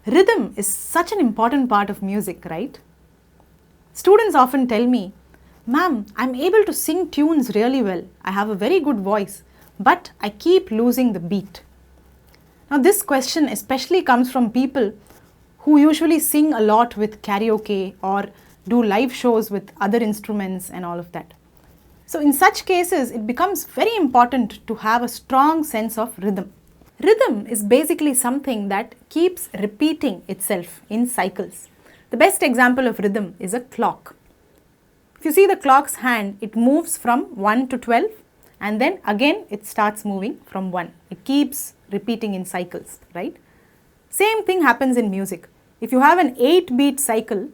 Rhythm is such an important part of music, right? Students often tell me, "Ma'am, I'm able to sing tunes really well. I have a very good voice, but I keep losing the beat." Now, this question especially comes from people who usually sing a lot with karaoke or do live shows with other instruments and all of that. So, in such cases, it becomes very important to have a strong sense of rhythm. Rhythm is basically something that keeps repeating itself in cycles. The best example of rhythm is a clock. If you see the clock's hand, it moves from 1 to 12 and then again it starts moving from 1. It keeps repeating in cycles, right? Same thing happens in music. If you have an 8-beat cycle,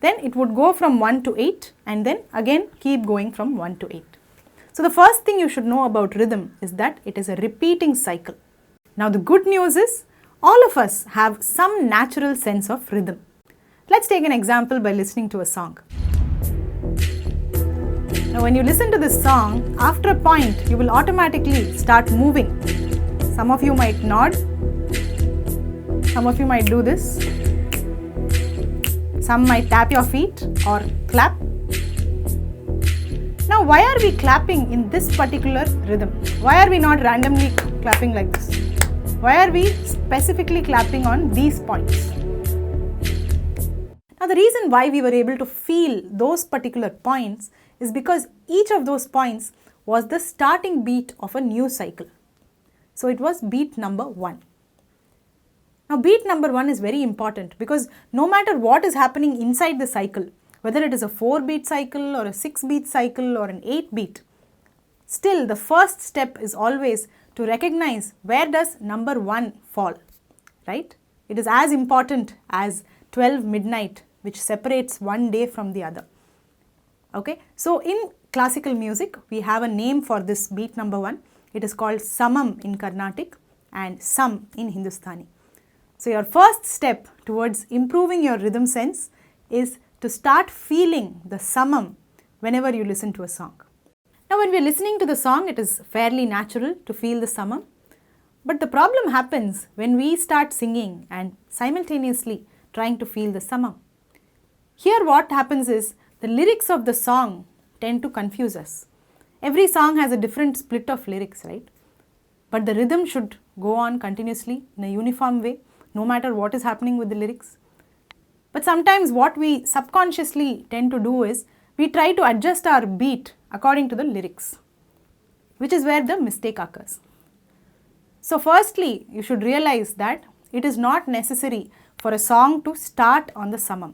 then it would go from 1 to 8 and then again keep going from 1 to 8. So the first thing you should know about rhythm is that it is a repeating cycle. Now the good news is all of us have some natural sense of rhythm. Let's take an example by listening to a song. Now when you listen to this song, after a point you will automatically start moving. Some of you might nod, some of you might do this, some might tap your feet or clap. Now why are we clapping in this particular rhythm? Why are we not randomly clapping like this? Why are we specifically clapping on these points? Now the reason why we were able to feel those particular points is because each of those points was the starting beat of a new cycle. So it was beat number 1. Now beat number 1 is very important because no matter what is happening inside the cycle, whether it is a 4-beat cycle or a 6-beat cycle or an 8-beat, still the first step is always to recognize where does number 1 fall, right? It is as important as 12 midnight, which separates one day from the other. Okay, so in classical music, we have a name for this beat number 1. It is called samam in Carnatic and sam in Hindustani. So your first step towards improving your rhythm sense is to start feeling the samam whenever you listen to a song. Now when we are listening to the song, it is fairly natural to feel the samam. But the problem happens when we start singing and simultaneously trying to feel the samam. Here what happens is the lyrics of the song tend to confuse us. Every song has a different split of lyrics, right? But the rhythm should go on continuously in a uniform way, no matter what is happening with the lyrics. But sometimes what we subconsciously tend to do is we try to adjust our beat according to the lyrics, which is where the mistake occurs. So firstly, you should realize that it is not necessary for a song to start on the samam.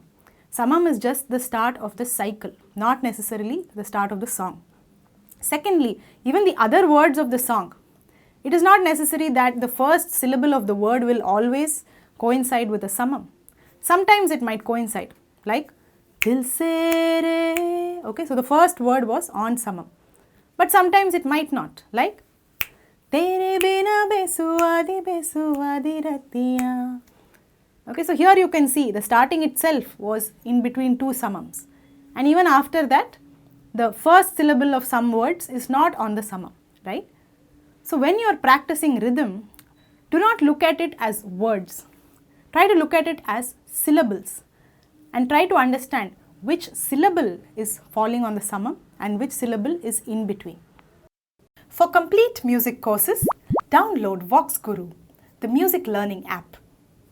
Samam is just the start of the cycle, not necessarily the start of the song. Secondly, even the other words of the song, it is not necessary that the first syllable of the word will always coincide with the samam. Sometimes it might coincide, like dil se re. Okay, so the first word was on samam. But sometimes it might not, like tere bina besuadi ratiya. Okay, so here you can see the starting itself was in between two samams. And even after that, the first syllable of some words is not on the samam, right? So when you are practicing rhythm, do not look at it as words. Try to look at it as syllables and try to understand which syllable is falling on the samam and which syllable is in between. For complete music courses, download VoxGuru, the music learning app.